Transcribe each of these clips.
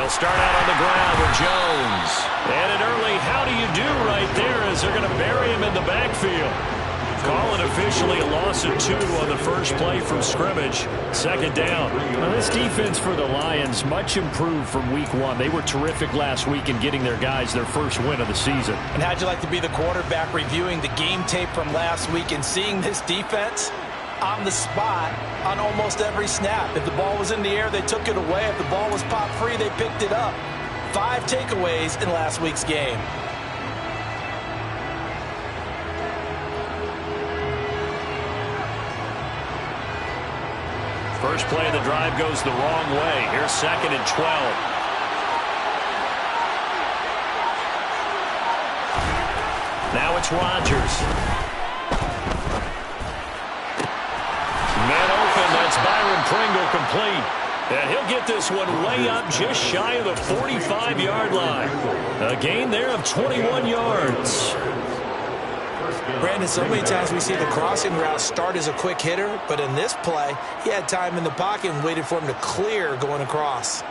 They'll start out on the ground with Jones. And an early how do you do right there as they're going to bury him in the backfield. Call it officially a loss of 2 on the first play from scrimmage. Second down. Now this defense for the Lions much improved from week 1. They were terrific last week in getting their guys their first win of the season. And how'd you like to be the quarterback reviewing the game tape from last week and seeing this defense on the spot on almost every snap? If the ball was in the air, they took it away. If the ball was pop free, they picked it up. 5 takeaways in last week's game. First play of the drive goes the wrong way. Here's 2nd and 12. Now it's Rodgers. Man open, that's Byron Pringle complete. And he'll get this one way up just shy of the 45-yard line. A gain there of 21 yards. Brandon, so many times we see the crossing route start as a quick hitter, but in this play, he had time in the pocket and waited for him to clear going across.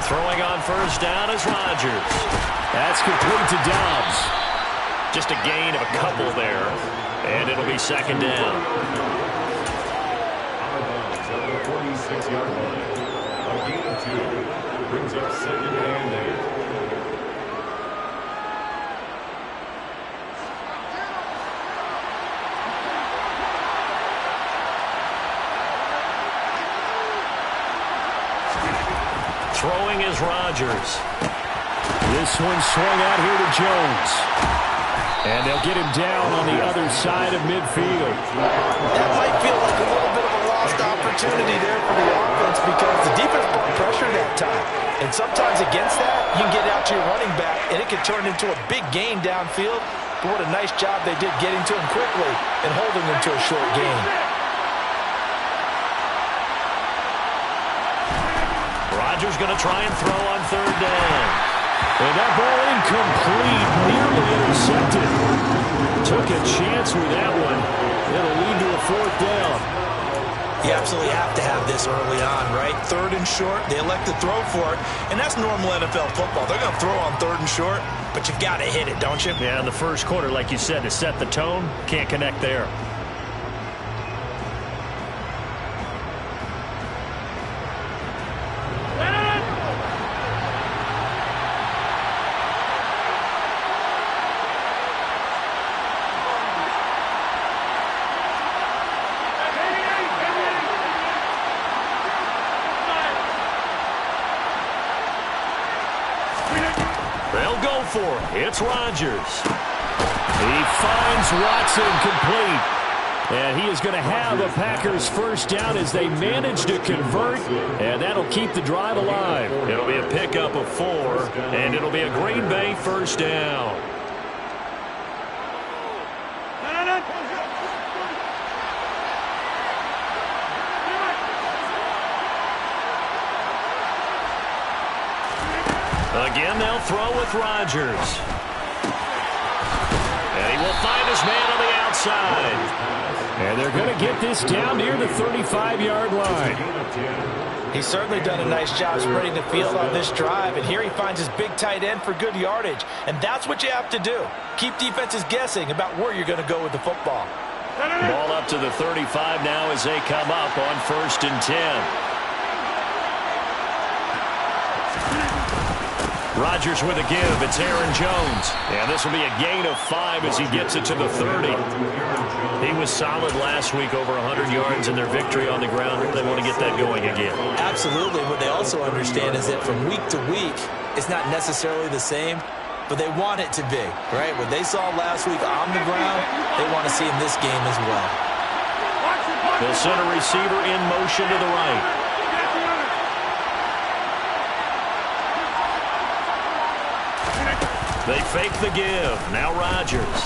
Throwing on first down is Rodgers. That's complete to Dobbs. Just a gain of a couple there, and it'll be 2nd down. 46-yard line. A gain of 2 brings up 2nd and 8. Throwing is Rodgers. This one swung out here to Jones. And they'll get him down on the other side of midfield. That might feel like a little bit of a lost opportunity there for the offense because the defense brought pressure that time. And sometimes against that, you can get out to your running back, and it can turn into a big gain downfield. But what a nice job they did getting to him quickly and holding him to a short gain. Rodgers going to try and throw on 3rd down. And that ball incomplete, nearly intercepted. Took a chance with that one. It'll lead to a 4th down. You absolutely have to have this early on, right? 3rd and short, they elect to throw for it, and that's normal NFL football. They're going to throw on 3rd and short, but you've got to hit it, don't you? Yeah, in the first quarter, like you said, to set the tone, can't connect there. They'll go for it. It's Rodgers. He finds Watson complete. And he is going to have a Packers first down as they manage to convert. And that'll keep the drive alive. It'll be a pickup of 4. And it'll be a Green Bay first down. Again, they'll throw with Rodgers. And he will find his man on the outside. And they're going to get this down near the 35-yard line. He's certainly done a nice job spreading the field on this drive. And here he finds his big tight end for good yardage. And that's what you have to do. Keep defenses guessing about where you're going to go with the football. Ball up to the 35 now as they come up on 1st and 10. Rodgers with a give. It's Aaron Jones. And this will be a gain of 5 as he gets it to the 30. He was solid last week, over 100 yards in their victory on the ground. They want to get that going again. Absolutely. What they also understand is that from week to week, it's not necessarily the same, but they want it to be, right? What they saw last week on the ground, they want to see in this game as well. The center receiver in motion to the right. They fake the give. Now Rodgers.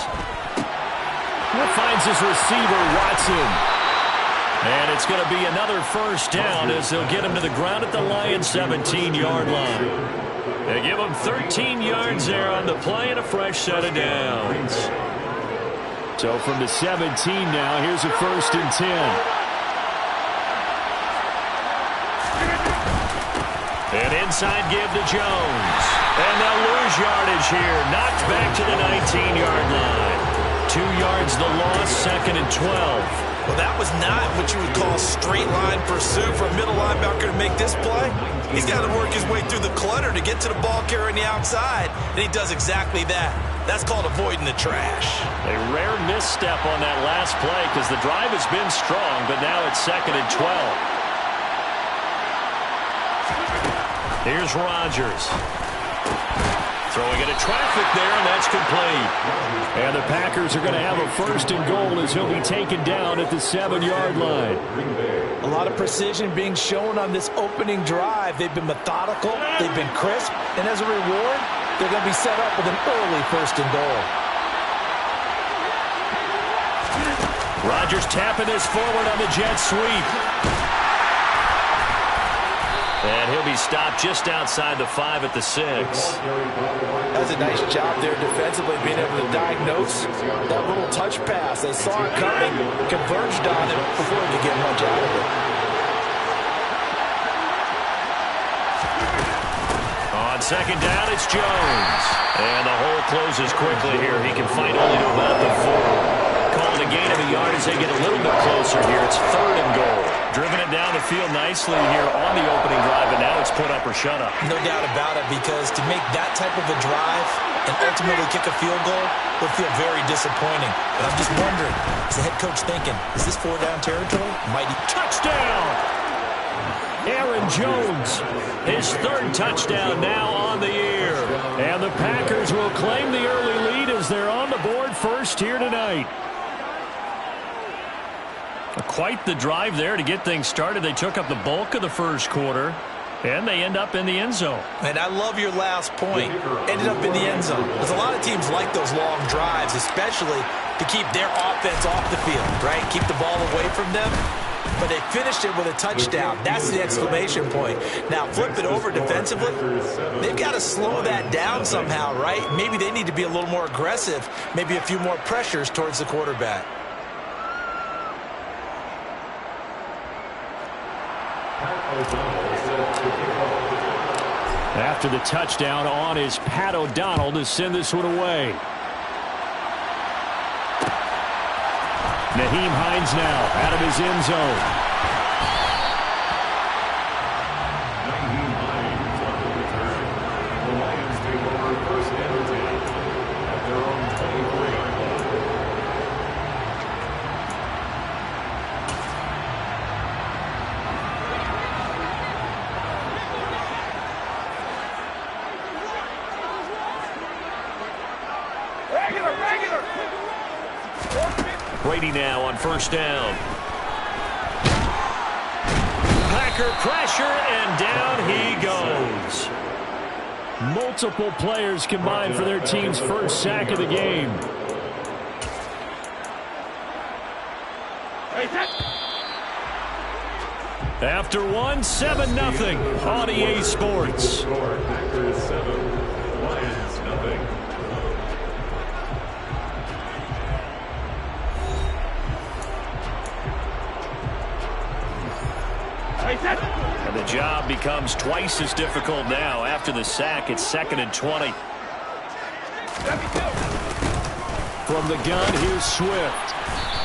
Finds his receiver, Watson. And it's going to be another first down as they'll get him to the ground at the Lions' 17-yard line. They give him 13 yards there on the play and a fresh set of downs. So from the 17 now, here's a 1st and 10. An inside give to Jones. And they'll lose yardage here. Knocked back to the 19-yard line. 2 yards the loss, 2nd and 12. Well, that was not what you would call straight line pursuit for a middle linebacker to make this play. He's got to work his way through the clutter to get to the ball carrier on the outside, and he does exactly that. That's called avoiding the trash. A rare misstep on that last play because the drive has been strong, but now it's 2nd and 12. Here's Rodgers. Throwing into traffic there, and that's complete. And the Packers are going to have a 1st and goal as he'll be taken down at the 7-yard line. A lot of precision being shown on this opening drive. They've been methodical, they've been crisp, and as a reward, they're going to be set up with an early 1st and goal. Rodgers tapping this forward on the jet sweep. And he'll be stopped just outside the 5 at the 6. That's a nice job there defensively, being able to diagnose that little touch pass. They saw it coming, converged on it before he could get much out of it. On 2nd down, it's Jones. And the hole closes quickly here. He can fight only to about the 4. Called a gain of a yard as they get a little bit closer here. It's 3rd and goal. Driven it down the field nicely here on the opening drive, and now it's put up or shut up. No doubt about it, because to make that type of a drive and ultimately kick a field goal would feel very disappointing. But I'm just wondering, is the head coach thinking, is this 4-down territory? Mighty touchdown! Aaron Jones, his 3rd touchdown now on the year. And the Packers will claim the early lead as they're on the board first here tonight. Quite the drive there to get things started. They took up the bulk of the 1st quarter, and they end up in the end zone. And I love your last point. Ended up in the end zone. Because a lot of teams like those long drives, especially to keep their offense off the field, right? Keep the ball away from them. But they finished it with a touchdown. That's the exclamation point. Now, flip it over defensively. They've got to slow that down somehow, right? Maybe they need to be a little more aggressive. Maybe a few more pressures towards the quarterback. After the touchdown on is Pat O'Donnell to send this one away. Nyheim Hines now out of his end zone. Nyheim Hines on the return. The Lions take over 1st and 10 at their own 23-yard line. Brady now on 1st down. Packer pressure, and down he goes. Multiple players combined for their team's 1st sack of the game. After one, 7-0 on EA Sports. Packers 7, Lions nothing. And the job becomes twice as difficult now. After the sack, it's 2nd and 20. From the gun, here's Swift.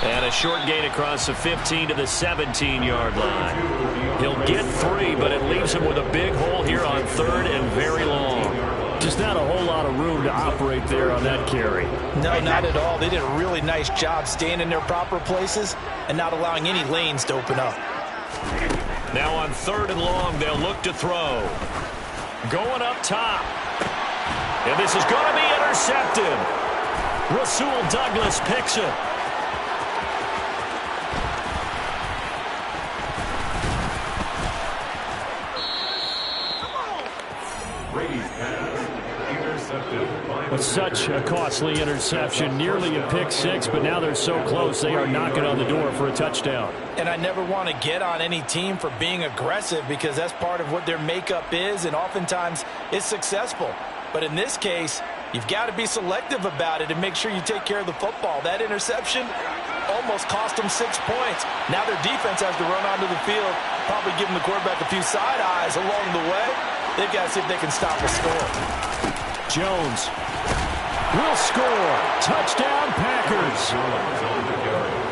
And a short gain across the 15 to the 17-yard line. He'll get 3, but it leaves him with a big hole here on 3rd and very long. Just not a whole lot of room to operate there on that carry. No, not at all. They did a really nice job staying in their proper places and not allowing any lanes to open up. Now on 3rd and long, they'll look to throw. Going up top. And this is going to be intercepted. Rasul Douglas picks it. Brady's pass intercepted by But such a costly interception, nearly a pick 6, but now they're so close they are knocking on the door for a touchdown. And I never want to get on any team for being aggressive, because that's part of what their makeup is, and oftentimes it's successful. But in this case, You've got to be selective about it and make sure you take care of the football. That interception almost cost them 6 points. Now their defense has to run onto the field, probably giving the quarterback a few side eyes along the way. They've got to see if they can stop the score. Jones will score. Touchdown, Packers.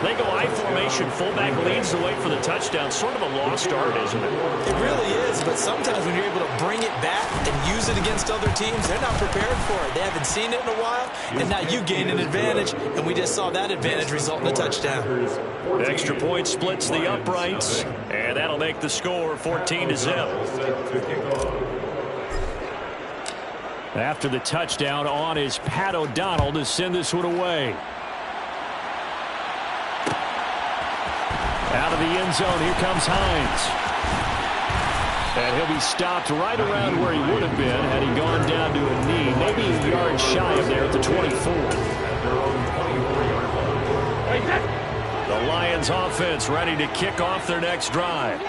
They go I formation. Fullback leads the way for the touchdown. Sort of a lost art, isn't it? It really is, but sometimes when you're able to bring it back and use it against other teams, they're not prepared for it. They haven't seen it in a while, and now you gain an advantage, and we just saw that advantage result in a touchdown. Extra point splits the uprights, and that'll make the score 14-0. After the touchdown, on is Pat O'Donnell to send this one away. Out of the end zone, here comes Hines. And he'll be stopped right around where he would have been had he gone down to a knee, maybe a yard shy of there at the 24. The Lions offense ready to kick off their next drive.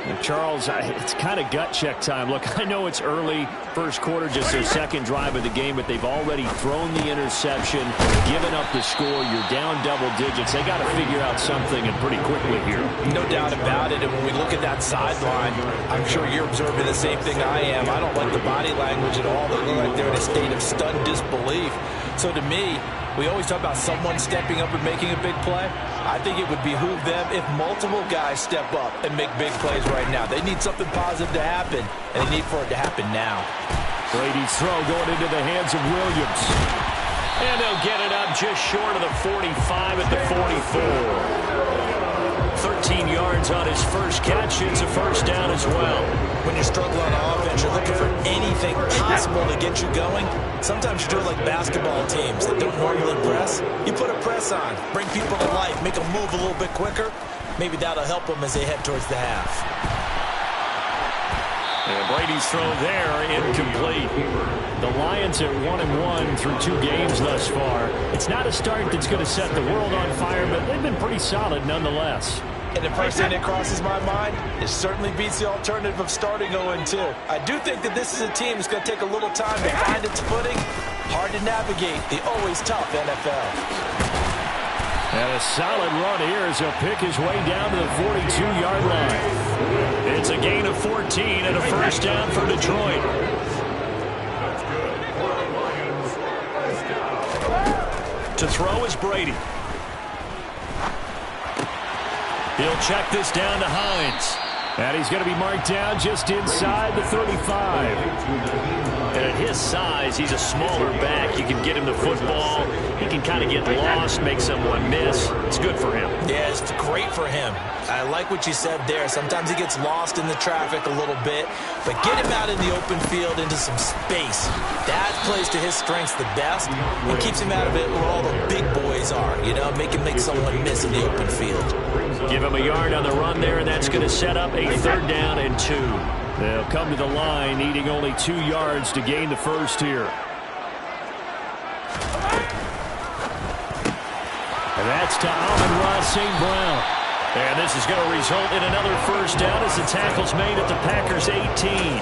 And Charles, it's kind of gut check time. Look, I know it's early, first quarter, just their second drive of the game, but they've already thrown the interception, given up the score. You're down double digits. They got to figure out something, and pretty quickly here. No doubt about it. And when we look at that sideline, I'm sure you're observing the same thing I am. I don't like the body language at all. They look like they're in a state of stunned disbelief. So to me, we always talk about someone stepping up and making a big play. I think it would behoove them if multiple guys step up and make big plays right now. They need something positive to happen, and they need for it to happen now. Brady's throw going into the hands of Williams. And they'll get it up just short of the 45 at the 44. 13 yards on his first catch. It's a first down as well. When you're struggling on offense, you're looking for anything possible to get you going. Sometimes you do it like basketball teams that don't normally press. You put a press on, bring people to life, make them move a little bit quicker. Maybe that'll help them as they head towards the half. And Brady's throw there, incomplete. The Lions are 1-1 through 2 games thus far. It's not a start that's going to set the world on fire, but they've been pretty solid nonetheless. And the first thing that crosses my mind, it certainly beats the alternative of starting 0-2. I do think that this is a team that's going to take a little time to find its footing. Hard to navigate the always tough NFL. And a solid run here as he'll pick his way down to the 42-yard line. It's a gain of 14 and a first down for Detroit. To throw is Brady. He'll check this down to Hines. And he's going to be marked down just inside the 35. And at his size, he's a smaller back. You can get him the football. He can kind of get lost, make someone miss. It's good for him. Yeah, it's great for him. I like what you said there. Sometimes he gets lost in the traffic a little bit, but get him out in the open field into some space. That plays to his strengths the best and keeps him out of it where all the big boys are, you know, make him make someone miss in the open field. Give him a yard on the run there, and that's going to set up a third down and 2. They'll come to the line, needing only 2 yards to gain the first here. And that's to Amon-Ra St. Brown. And this is going to result in another first down as the tackle's made at the Packers' 18.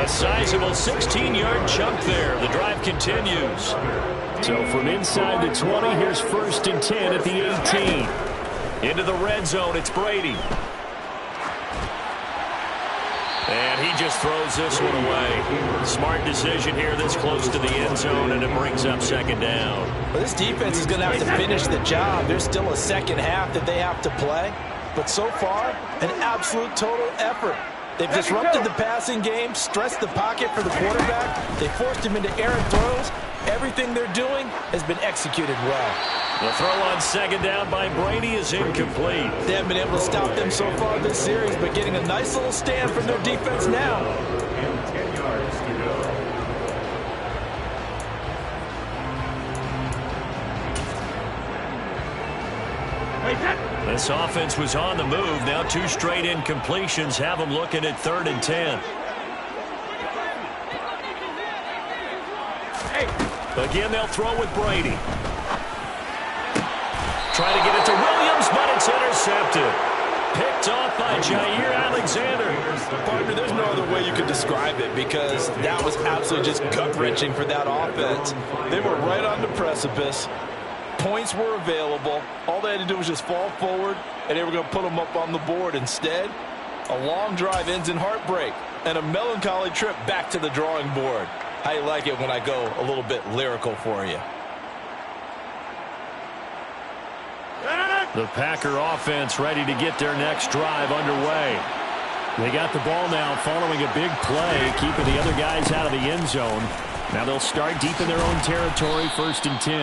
A sizable 16-yard chunk there. The drive continues. So from inside the 20, here's 1st and 10 at the 18. Into the red zone, it's Brady. And he just throws this one away. Smart decision here this close to the end zone, and it brings up second down. Well, this defense is going to have to finish the job. There's still a second half that they have to play. But so far, an absolute total effort. They've disrupted the passing game, stressed the pocket for the quarterback. They forced him into errant throws. Everything they're doing has been executed well. The throw on second down by Brady is incomplete. They haven't been able to stop them so far this series, but getting a nice little stand from their defense now. And 10 yards to go. This offense was on the move. Now 2 straight incompletions have them looking at 3rd and 10. Again, they'll throw with Brady. Try to get it to Williams, but it's intercepted. Picked off by Jair Alexander. Partner, there's no other way you could describe it because that was absolutely just gut-wrenching for that offense. They were right on the precipice. Points were available. All they had to do was just fall forward, and they were going to put them up on the board. Instead, a long drive ends in heartbreak and a melancholy trip back to the drawing board. How you like it when I go a little bit lyrical for you? The Packer offense ready to get their next drive underway. They got the ball now following a big play, keeping the other guys out of the end zone. Now they'll start deep in their own territory, 1st and 10.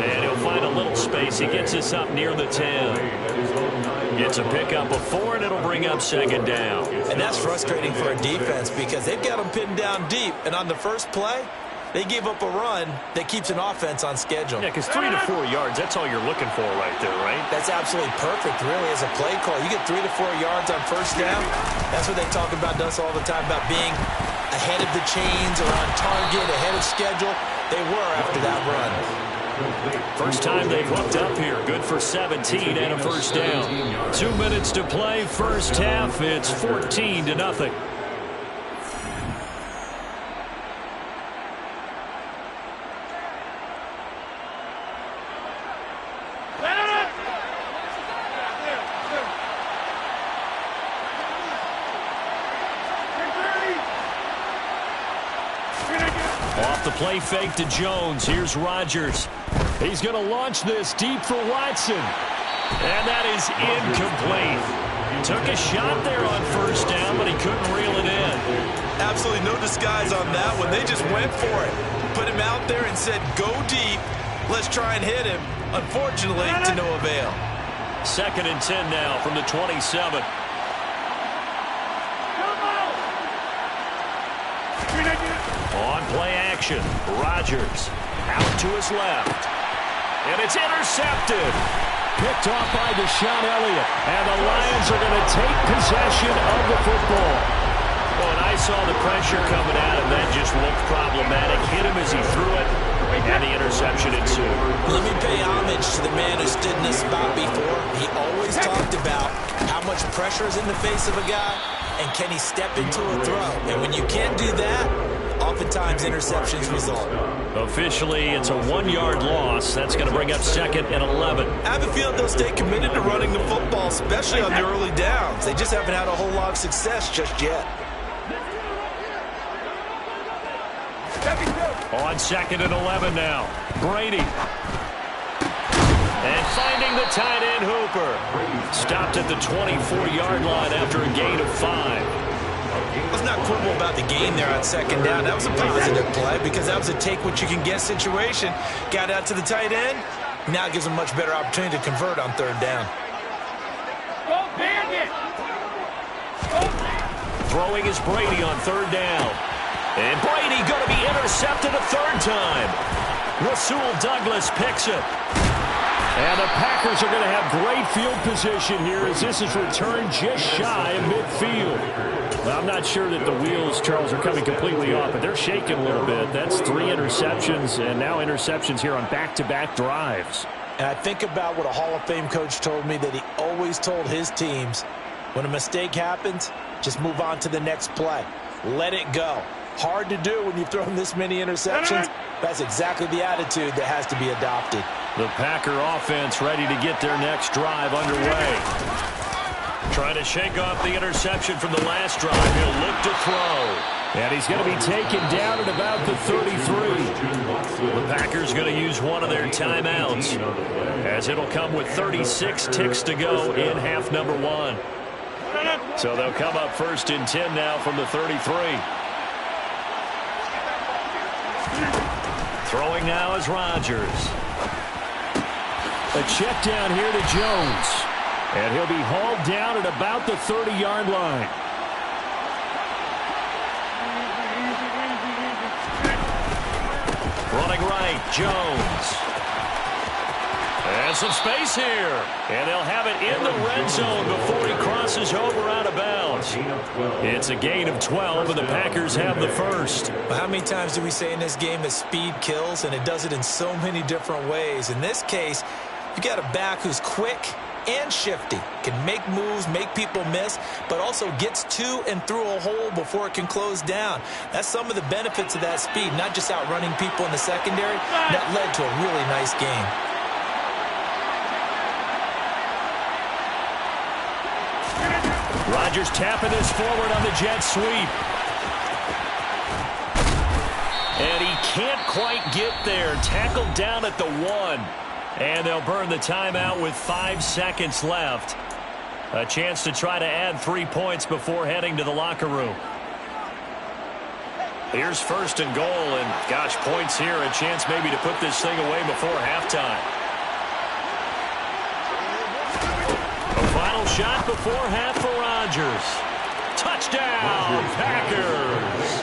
And he'll find a little space. He gets us up near the 10. Gets a pickup of 4, and it'll bring up 2nd down. And that's frustrating for a defense because they've got them pinned down deep. And on the first play, they gave up a run that keeps an offense on schedule. Yeah, because 3 to 4 yards, that's all you're looking for right there, right? That's absolutely perfect, really, as a play call. You get 3 to 4 yards on 1st down. That's what they talk about us all the time, about being ahead of the chains or on target, ahead of schedule. They were after that run. First time they've hooked up here. Good for 17 and a 1st down. 2 minutes to play, first half. It's 14-0. Off the play fake to Jones. Here's Rodgers. He's going to launch this deep for Watson. And that is incomplete. Took a shot there on 1st down, but he couldn't reel it in. Absolutely no disguise on that one. They just went for it. Put him out there and said, go deep. Let's try and hit him. Unfortunately, to no avail. 2nd and 10 now from the 27. On play action, Rodgers out to his left. And it's intercepted. Picked off by Deshaun Elliott. And the Lions are going to take possession of the football. Well, and I saw the pressure coming at him. That just looked problematic. Hit him as he threw it, and the interception ensued. Let me pay homage to the man who stood in this spot before. He always talked about how much pressure is in the face of a guy, and can he step into a throw. And when you can't do that, oftentimes interceptions result. Officially, it's a 1-yard loss. That's going to bring up 2nd and 11. I have a feeling they'll stay committed to running the football, especially on the early downs. They just haven't had a whole lot of success just yet. On 2nd and 11 now. Brady. And finding the tight end Hooper. Stopped at the 24-yard line after a gain of 5. Let's not quibble about the gain there on 2nd down. That was a positive play because that was a take-what-you-can-get situation. Got out to the tight end. Now it gives them a much better opportunity to convert on 3rd down. Throwing is Brady on 3rd down. And Brady going to be intercepted a 3rd time. Rasul Douglas picks it. And the Packers are going to have great field position here as this is returned just shy of midfield. Well, I'm not sure that the wheels, Charles, are coming completely off, but they're shaking a little bit. That's 3 interceptions, and now interceptions here on back-to-back drives. And I think about what a Hall of Fame coach told me that he always told his teams, when a mistake happens, just move on to the next play. Let it go. Hard to do when you've thrown this many interceptions. That's exactly the attitude that has to be adopted. The Packer offense ready to get their next drive underway. Trying to shake off the interception from the last drive. He'll look to throw. And he's going to be taken down at about the 33. The Packers going to use one of their timeouts, as it'll come with 36 ticks to go in half number 1. So they'll come up 1st and 10 now from the 33. Throwing now is Rodgers. A check down here to Jones. And he'll be hauled down at about the 30-yard line. Running right, Jones. And some space here. And they'll have it in the red zone before he crosses over out of bounds. It's a gain of 12, and the Packers have the first. But how many times do we say in this game that speed kills, and it does it in so many different ways? In this case, you got a back who's quick, and shifty. Can make moves, make people miss, but also gets to and through a hole before it can close down. That's some of the benefits of that speed, not just outrunning people in the secondary. That led to a really nice game. Rodgers tapping this forward on the jet sweep. And he can't quite get there. Tackled down at the 1. And they'll burn the timeout with 5 seconds left. A chance to try to add 3 points before heading to the locker room. Here's 1st and goal, and gosh, points here. A chance maybe to put this thing away before halftime. A final shot before half for Rodgers. Touchdown, Packers!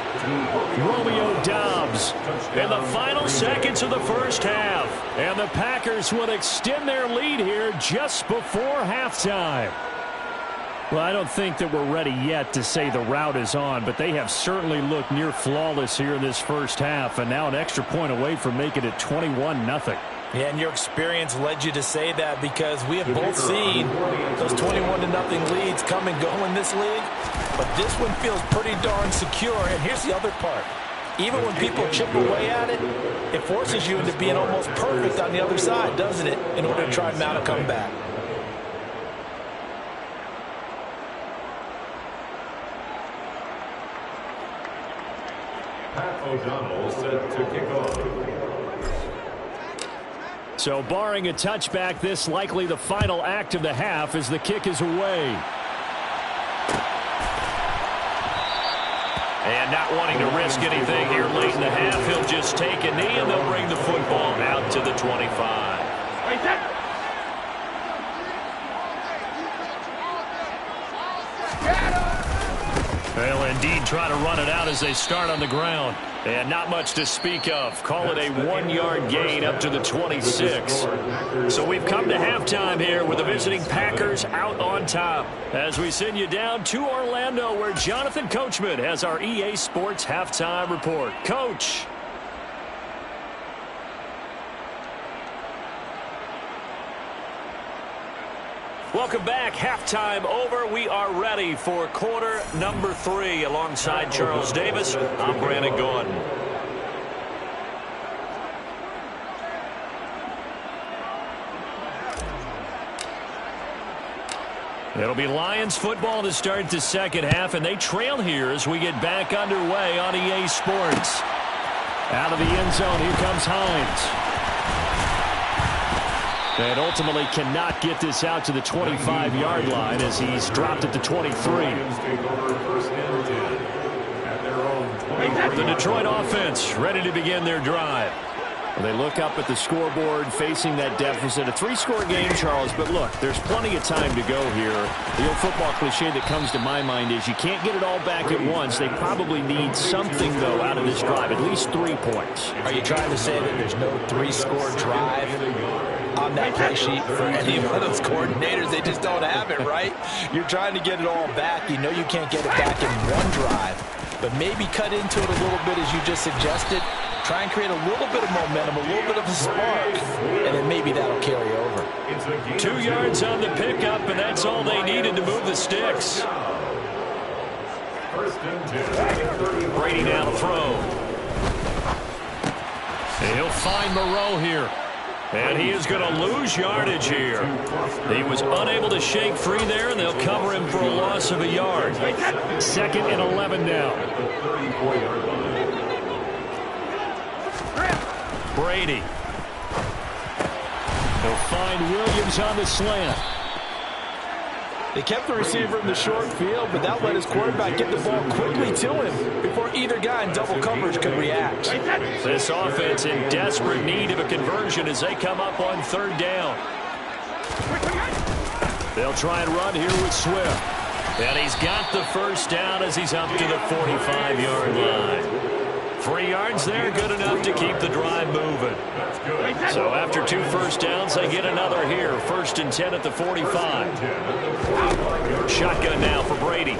Romeo Doubs in the final seconds of the first half. And the Packers will extend their lead here just before halftime. Well, I don't think that we're ready yet to say the route is on, but they have certainly looked near flawless here in this first half, and now an extra point away from making it 21-0. Yeah, and your experience led you to say that, because we have both seen those 21-0 leads come and go in this league. But this one feels pretty darn secure. And here's the other part. Even when people chip away at it, it forces you into being almost perfect on the other side, doesn't it, in order to try and mount a comeback. Pat O'Donnell set to kick off. So barring a touchback, this likely the final act of the half as the kick is away. And not wanting to risk anything here late in the half, he'll just take a knee and they'll bring the football out to the 25. They'll indeed try to run it out as they start on the ground. And not much to speak of. Call it a 1-yard gain up to the 26. So we've come to halftime here with the visiting Packers out on top. As we send you down to Orlando, where Jonathan Coachman has our EA Sports halftime report. Coach. Welcome back. Halftime over. We are ready for quarter number 3. Alongside Charles Davis, I'm Brandon Gaudin. It'll be Lions football to start the second half, and they trail here as we get back underway on EA Sports. Out of the end zone, here comes Hines. And ultimately cannot get this out to the 25-yard line as he's dropped at the 23. The Detroit offense ready to begin their drive. Well, they look up at the scoreboard facing that deficit. A 3-score game, Charles, but look, there's plenty of time to go here. The old football cliche that comes to my mind is you can't get it all back at once. They probably need something, though, out of this drive, at least 3 points. Are you trying to say that there's no 3-score drive on that play sheet for any of those coordinators? They just don't have it, right? You're trying to get it all back. You know you can't get it back in one drive, but maybe cut into it a little bit as you just suggested. Try and create a little bit of momentum, a little bit of a spark, and then maybe that'll carry over. 2 yards on the pickup, and that's all they needed to move the sticks. Brady now to throw. And he'll find Moreau here. And he is going to lose yardage here. He was unable to shake free there, and they'll cover him for a loss of a yard. 2nd and 11 now. Brady. He'll find Williams on the slant. They kept the receiver in the short field, but that let his quarterback get the ball quickly to him before either guy in double coverage could react. This offense in desperate need of a conversion as they come up on 3rd down. They'll try and run here with Swift. And he's got the first down as he's up to the 45-yard line. 3 yards there, good enough to keep the drive moving. So after 2 first downs, they get another here. 1st and 10 at the 45. Shotgun now for Brady.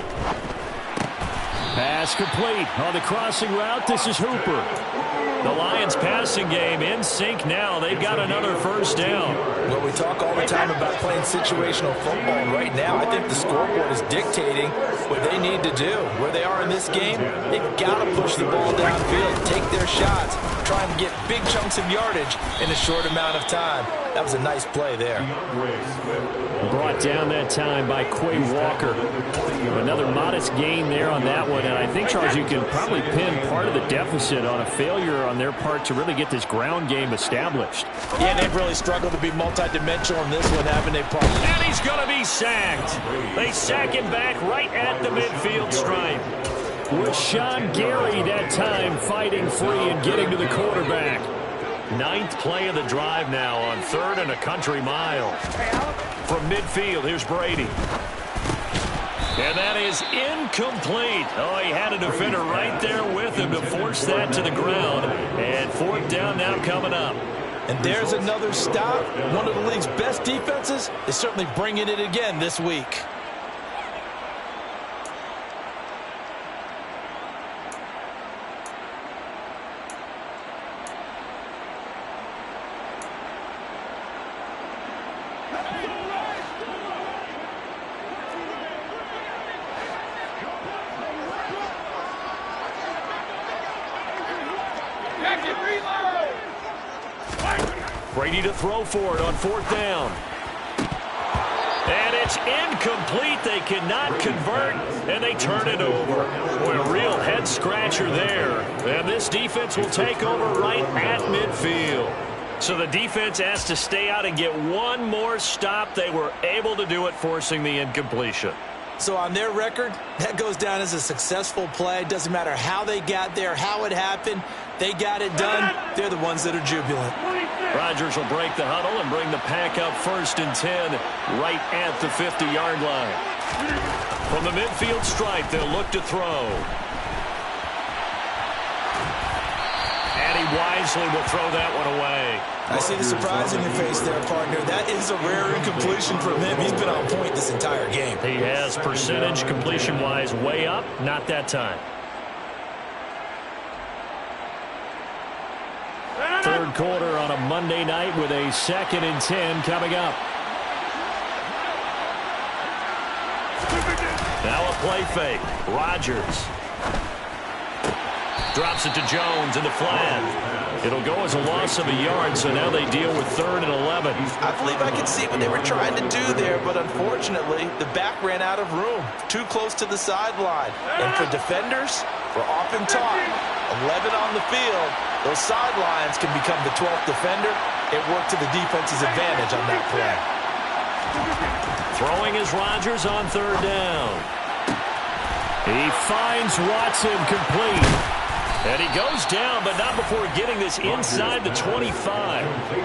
Pass complete. On the crossing route, this is Hooper. The Lions passing game in sync now. They've got another first down. Well, we talk all the time about playing situational football, and right now I think the scoreboard is dictating what they need to do. Where they are in this game, they've got to push the ball downfield, take their shots, try and get big chunks of yardage in a short amount of time. That was a nice play there. Brought down that time by Quay Walker. Another modest gain there on that one, and I think, Charles, you can probably pin part of the deficit on a failure on their part to really get this ground game established. Yeah, they've really struggled to be multidimensional in this one, haven't they, Paul? And he's going to be sacked. They sack him back right at the midfield stripe. Rashawn Gary that time fighting free and getting to the quarterback. 9th play of the drive now on 3rd and a country mile. From midfield, here's Brady. And that is incomplete. Oh, he had a defender right there with him to force that to the ground. And 4th down now coming up. And there's another stop. One of the league's best defenses is certainly bringing it again this week. Brady to throw for it on 4th down. And it's incomplete. They cannot convert, and they turn it over. Boy, a real head-scratcher there. And this defense will take over right at midfield. So the defense has to stay out and get one more stop. They were able to do it, forcing the incompletion. So on their record, that goes down as a successful play. Doesn't matter how they got there, how it happened. They got it done. They're the ones that are jubilant. Rodgers will break the huddle and bring the pack up 1st and 10 right at the 50-yard line. From the midfield stripe, they'll look to throw. And he wisely will throw that one away. I see the surprise in your face there, partner. That is a rare incompletion from him. He's been on point this entire game. He has percentage completion-wise way up. Not that time. 3rd quarter on a Monday night with a 2nd and 10 coming up. Now a play fake. Rodgers drops it to Jones in the flat. It'll go as a loss of a yard, so now they deal with 3rd and 11. I believe I could see what they were trying to do there, but unfortunately, the back ran out of room. Too close to the sideline. And for defenders, we're often taught, 11 on the field, those sidelines can become the 12th defender. It worked to the defense's advantage on that play. Throwing is Rodgers on 3rd down. He finds Watson complete. And he goes down, but not before getting this inside the 25.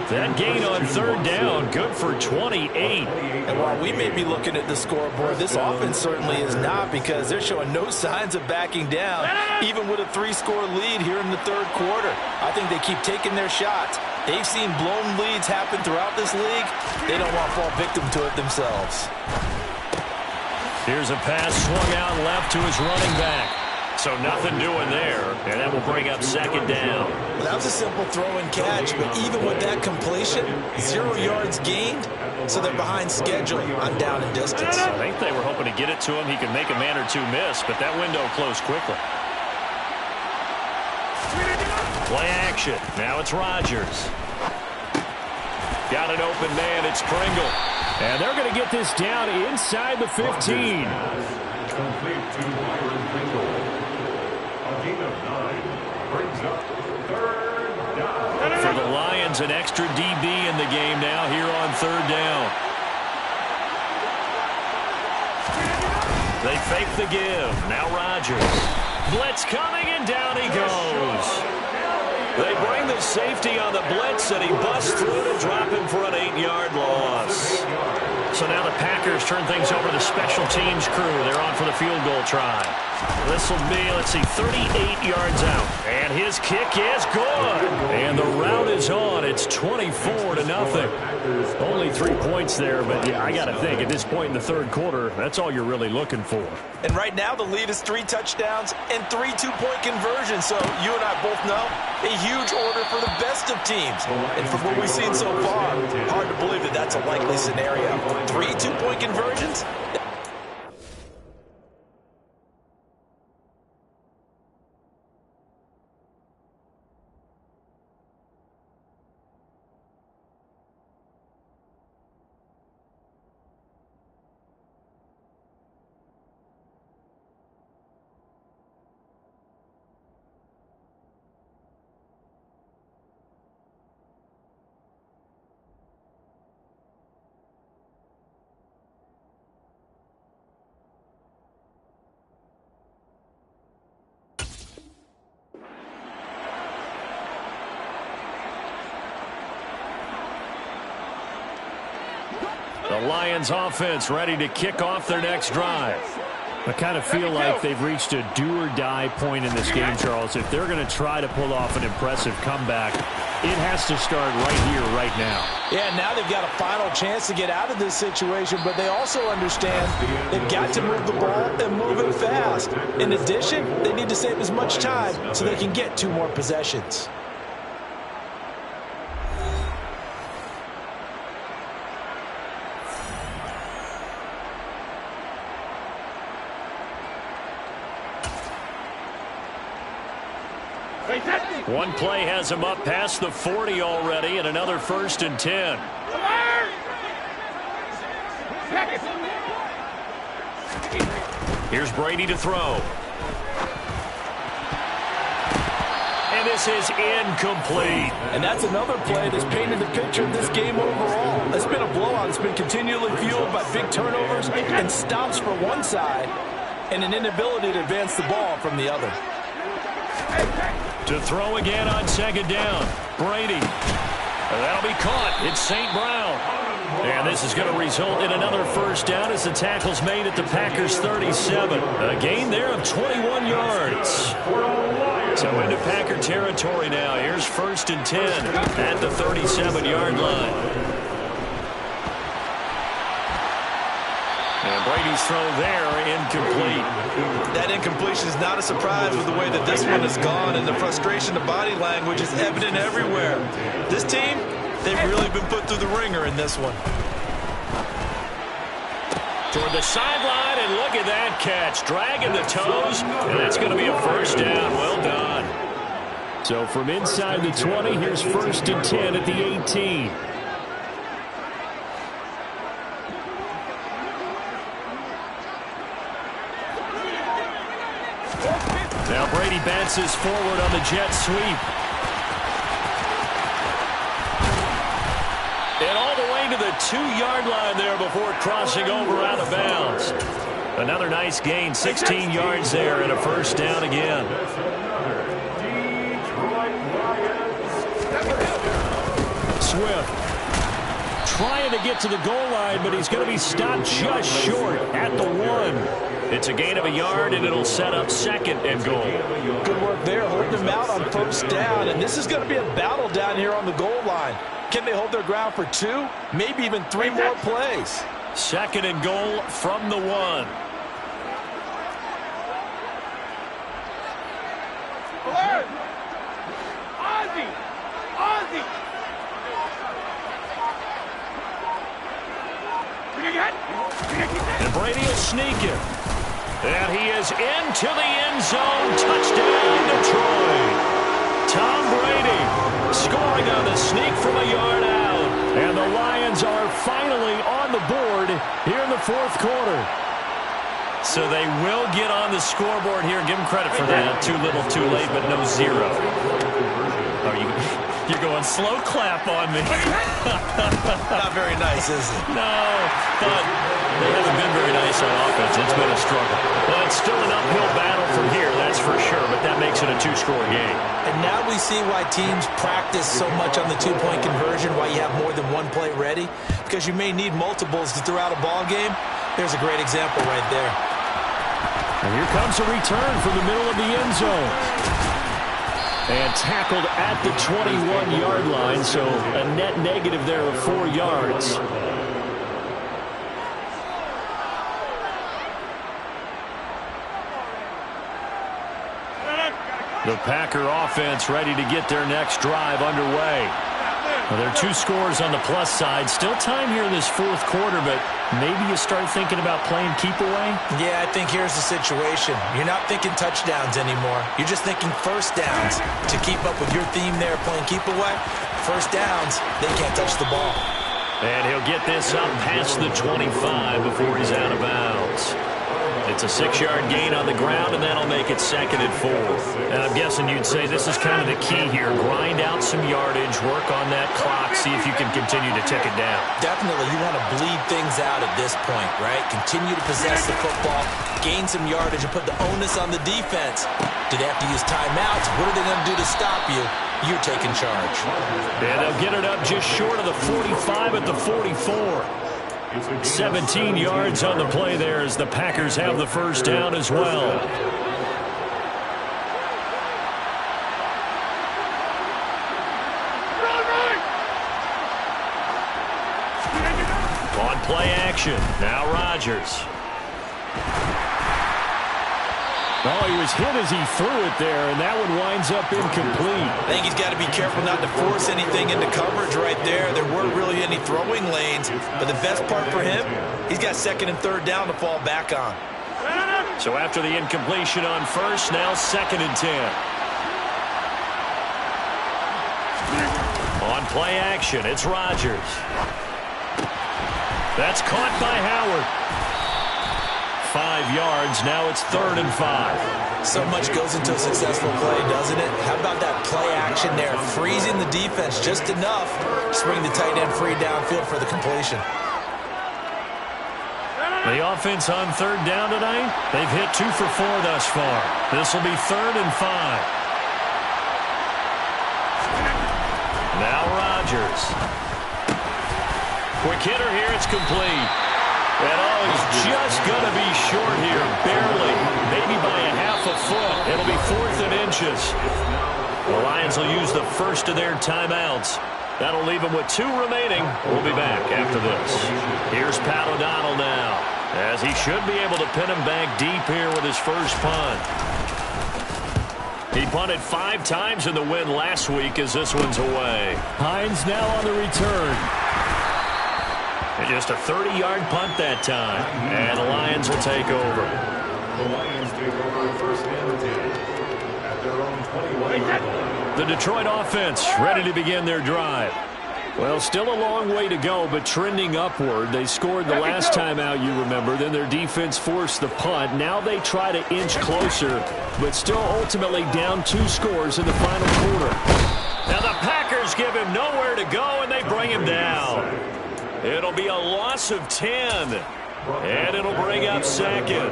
That gain on 3rd down, good for 28. And while we may be looking at the scoreboard, this offense certainly is not, because they're showing no signs of backing down, even with a 3-score lead here in the 3rd quarter. I think they keep taking their shots. They've seen blown leads happen throughout this league. They don't want to fall victim to it themselves. Here's a pass swung out left to his running back. So nothing doing there, and that will bring up 2nd down. Well, that was a simple throw and catch, but even with that completion, 0 yards gained, so they're behind schedule on down and distance. I think they were hoping to get it to him. He could make a man or two miss, but that window closed quickly. Play action. Now it's Rodgers. Got an open man. It's Pringle. And they're going to get this down inside the 15. Complete to Byron Pringle. A gain of 9 brings up 3rd down. For the Lions, an extra DB in the game now here on 3rd down. They fake the give. Now Rodgers. Blitz coming, and down he goes. They bring the safety on the blitz, and he busts through to drop him for an 8-yard loss. So now the Packers turn things over to the special teams crew. They're on for the field goal try. This will be, let's see, 38 yards out. And his kick is good. And the rout is on. It's 24-0. Only 3 points there, but yeah, I got to think at this point in the third quarter, that's all you're really looking for. And right now the lead is 3 touchdowns and 3 two-point conversions. So you and I both know a huge order for the best of teams. And from what we've seen so far, hard to believe that that's a likely scenario. 3 two-point conversions? The Lions offense ready to kick off their next drive. I kind of feel like they've reached a do-or-die point in this game, Charles. If they're going to try to pull off an impressive comeback, it has to start right here, right now. Yeah, now they've got a final chance to get out of this situation, but they also understand they've got to move the ball and move it fast. In addition, they need to save as much time so they can get 2 more possessions. One play has him up past the 40 already, and another 1st and 10. Here's Brady to throw. And this is incomplete. And that's another play that's painted the picture of this game overall. It's been a blowout. It's been continually fueled by big turnovers and stops for one side and an inability to advance the ball from the other. To throw again on 2nd down. Brady. That'll be caught. It's St. Brown. And this is going to result in another 1st down as the tackle's made at the Packers' 37. A gain there of 21 yards. So into Packer territory now. Here's 1st and 10 at the 37-yard line. And Brady's throw there, incomplete. That incompletion is not a surprise with the way that this one has gone, and the frustration, the body language is evident everywhere. This team, they've really been put through the ringer in this one. Toward the sideline, and look at that catch. Dragging the toes, and that's going to be a 1st down. Well done. So from inside the 20, here's 1st and 10 at the 18. Now Brady bounces forward on the jet sweep. And all the way to the 2-yard line there before crossing over out of bounds. Another nice gain, 16 yards there, and a 1st down again. Swift trying to get to the goal line, but he's going to be stopped just short at the 1. It's a gain of a yard, and it'll set up 2nd and goal. Good work there, holding them out on 1st down, and this is going to be a battle down here on the goal line. Can they hold their ground for 2, maybe even 3 more plays? 2nd and goal from the 1. And Brady will sneak it. And he is into the end zone. Touchdown, Detroit. Tom Brady scoring on the sneak from a yard out. And the Lions are finally on the board here in the 4th quarter. So they will get on the scoreboard here. Give them credit for that. Too little, too late, but no 0. You're going slow clap on me. Not very nice, is it? No, but they haven't been very nice on offense. It's been a struggle. Well, it's still an uphill battle from here, that's for sure, but that makes it in a two-score game. And now we see why teams practice so much on the two-point conversion, why you have more than one play ready, because you may need multiples throughout a ball game. There's a great example right there. And here comes a return from the middle of the end zone. And tackled at the 21-yard line, so a net negative there of 4 yards. The Packer offense ready to get their next drive underway. Well, there are 2 scores on the plus side. Still time here in this fourth quarter, but maybe you start thinking about playing keep away? Yeah, I think here's the situation. You're not thinking touchdowns anymore. You're just thinking first downs. To keep up with your theme there, playing keep away, first downs, they can't touch the ball. And he'll get this up past the 25 before he's out of bounds. It's a 6-yard gain on the ground, and that'll make it 2nd and 4. And I'm guessing you'd say this is kind of the key here. Grind out some yardage, work on that clock, see if you can continue to tick it down. Definitely, you want to bleed things out at this point, right? Continue to possess the football, gain some yardage, and put the onus on the defense. Do they have to use timeouts? What are they going to do to stop you? You're taking charge. And they'll get it up just short of the 45 at the 44. 17 yards on the play there as the Packers have the first down as well. On play action, now Rodgers. Oh, he was hit as he threw it there, and that one winds up incomplete. I think he's got to be careful not to force anything into coverage right there. There weren't really any throwing lanes, but the best part for him, he's got 2nd and 3rd down to fall back on. So after the incompletion on first, now 2nd and 10. On play action, it's Rodgers. That's caught by Howard. 5 yards, now it's 3rd and 5. So much goes into a successful play, doesn't it? How about that play action there? Freezing the defense just enough to bring the tight end free downfield for the completion. The offense on 3rd down tonight, they've hit 2 for 4 thus far. This will be 3rd and 5. Now Rodgers. Quick hitter here, it's complete. And oh, he's just going to be short here, barely, maybe by a half a foot. It'll be 4th and inches. The Lions will use the first of their timeouts. That'll leave them with 2 remaining. We'll be back after this. Here's Pat O'Donnell now, as he should be able to pin him back deep here with his first punt. He punted 5 times in the win last week as this one's away. Hines now on the return. And just a 30-yard punt that time. And the Lions will take over. The Lions take over 1st and 10 at their own 21-yard line. The Detroit offense ready to begin their drive. Well, still a long way to go, but trending upward. They scored the last time out, you remember. Then their defense forced the punt. Now they try to inch closer, but still ultimately down 2 scores in the final quarter. Now the Packers give him nowhere to go, and they bring him down. It'll be a loss of 10, and it'll bring up 2nd.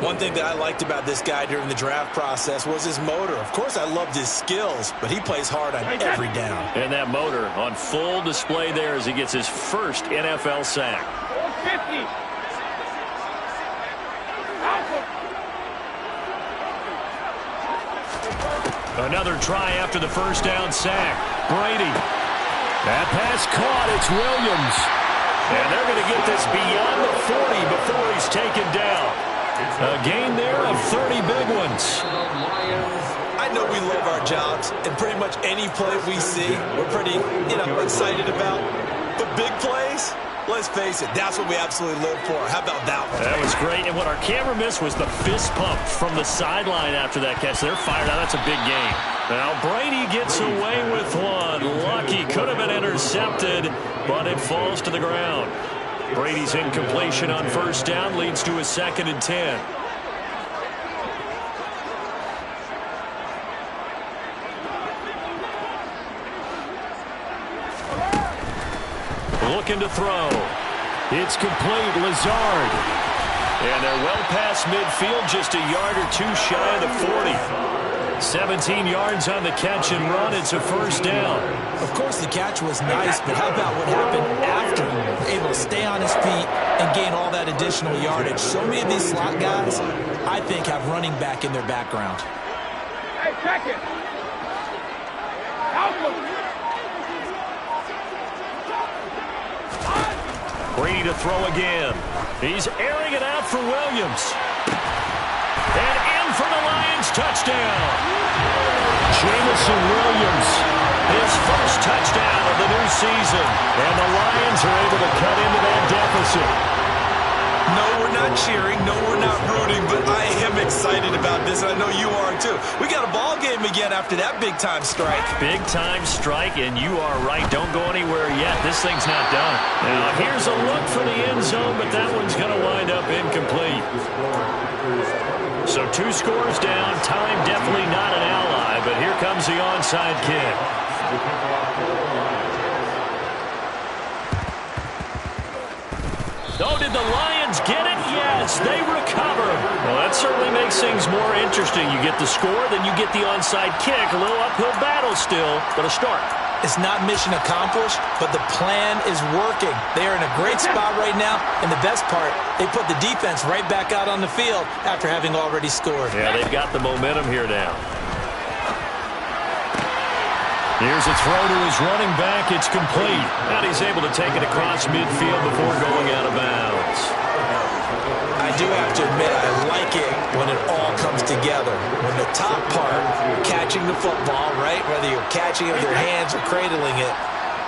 One thing that I liked about this guy during the draft process was his motor. Of course, I loved his skills, but he plays hard on every down. And that motor on full display there as he gets his first NFL sack. Another try after the first down sack. Brady. That pass caught. It's Williams. And they're going to get this beyond the 40 before he's taken down. A gain there of 30 big ones. I know we love our jobs, and pretty much any play we see, we're pretty, excited about. But big plays, let's face it, that's what we absolutely live for. How about that one? That was great. And what our camera missed was the fist pump from the sideline after that catch. They're fired out. That's a big gain. Now Brady gets away with one. Lucky, could have been intercepted, but it falls to the ground. Brady's incompletion on first down leads to a 2nd and 10. Looking to throw. It's complete. Lazard. And they're well past midfield, just a yard or 2 shy of the 40. 17 yards on the catch and run. It's a first down. Of course, the catch was nice, but how about what happened after? Able to stay on his feet and gain all that additional yardage. So many of these slot guys, I think, have running back in their background. Hey, check it. Brady to throw again. He's airing it out for Williams. And in for the Lions touchdown. Jameson Williams, his first touchdown of the new season. And the Lions are able to cut into that deficit. No, we're not cheering. No, we're not rooting, but I am excited about this, and I know you are too. We got a ball game again after that big-time strike. Big-time strike, and you are right. Don't go anywhere yet. This thing's not done. Now, here's a look for the end zone, but that one's going to wind up incomplete. So 2 scores down. Time definitely not an ally, but here comes the onside kick. Oh, did the Lions get it? Yes, they recover. Well, that certainly makes things more interesting. You get the score, then you get the onside kick. A little uphill battle still, but a start. It's not mission accomplished, but the plan is working. They are in a great spot right now, and the best part, they put the defense right back out on the field after having already scored. Yeah, they've got the momentum here now. Here's a throw to his running back. It's complete. And he's able to take it across midfield before going out of bounds. I do have to admit, I like it when it all comes together. When the top part, catching the football, right, whether you're catching it with your hands or cradling it,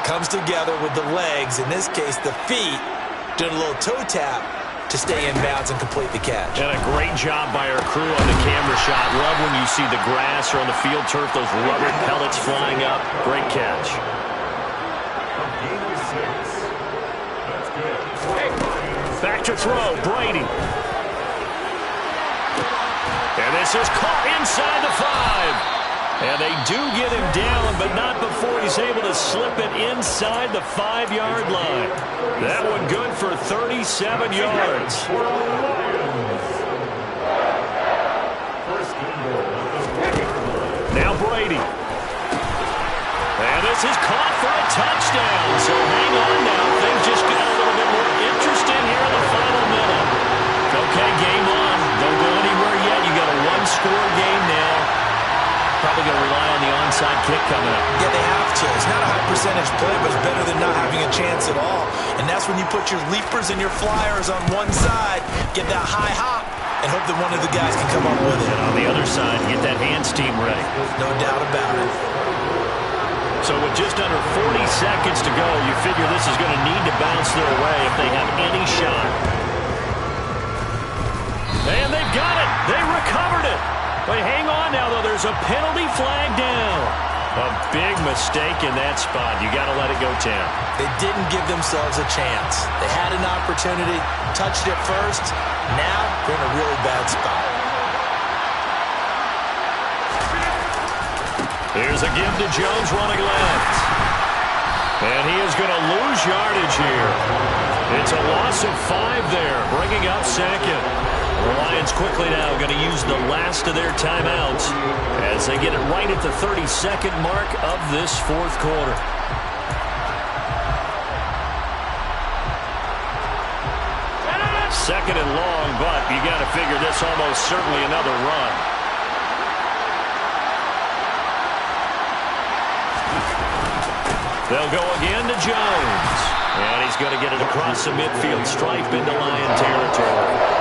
comes together with the legs, in this case the feet, doing a little toe tap to stay in bounds and complete the catch. And a great job by our crew on the camera shot. Love when you see the grass or on the field turf, those rubber pellets flying up. Great catch. Back to throw, Brady. And this is caught inside the 5. And they do get him down, but not before he's able to slip it inside the 5-yard line. That one good for 37 yards. Now Brady. And this is caught for a touchdown. So hang on now. Things just got a little bit more interesting here in the final minute. Okay, game on. Don't go anywhere yet. You got a 1-score game now. Probably going to rely on the onside kick coming up. Yeah, they have to. It's not a high percentage play, but it's better than not having a chance at all. And that's when you put your leapers and your flyers on one side, get that high hop, and hope that one of the guys can come up with it. And on the other side, get that hands team ready. No doubt about it. So with just under 40 seconds to go, you figure this is going to need to bounce their way if they have any shot. And they've got it. They recovered it. But hang on now, though. There's a penalty flag down. A big mistake in that spot. You got to let it go, Tam. They didn't give themselves a chance. They had an opportunity, touched it first. Now they're in a really bad spot. Here's a give to Jones running left. And he is going to lose yardage here. It's a loss of 5 there, bringing up second. The Lions quickly now going to use the last of their timeouts as they get it right at the 32nd mark of this 4th quarter. Second and long, but you got to figure this almost certainly another run. They'll go again to Jones. And he's going to get it across the midfield stripe into Lion territory.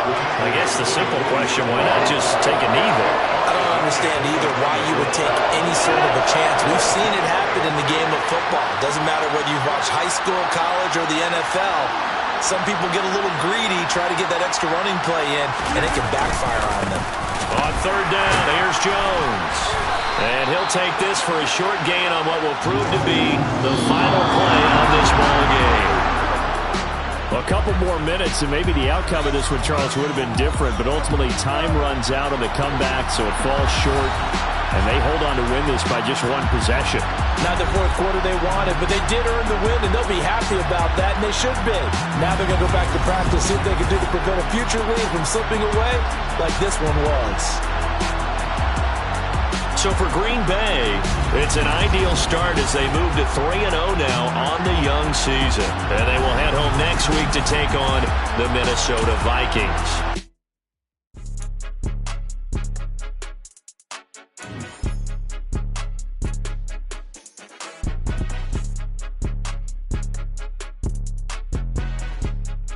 I guess the simple question, why not just take a knee there? I don't understand either why you would take any sort of a chance. We've seen it happen in the game of football. It doesn't matter whether you watch high school, college, or the NFL. Some people get a little greedy, try to get that extra running play in, and it can backfire on them. On 3rd down, here's Jones. And he'll take this for a short gain on what will prove to be the final play of this ball game. A couple more minutes, and maybe the outcome of this one, Charles, would have been different, but ultimately time runs out on the comeback, so it falls short, and they hold on to win this by just 1 possession. Not the 4th quarter they wanted, but they did earn the win, and they'll be happy about that, and they should be. Now they're going to go back to practice, see what they can do to prevent a future win from slipping away like this one was. So for Green Bay, it's an ideal start as they move to 3-0 now on the young season. And they will head home next week to take on the Minnesota Vikings.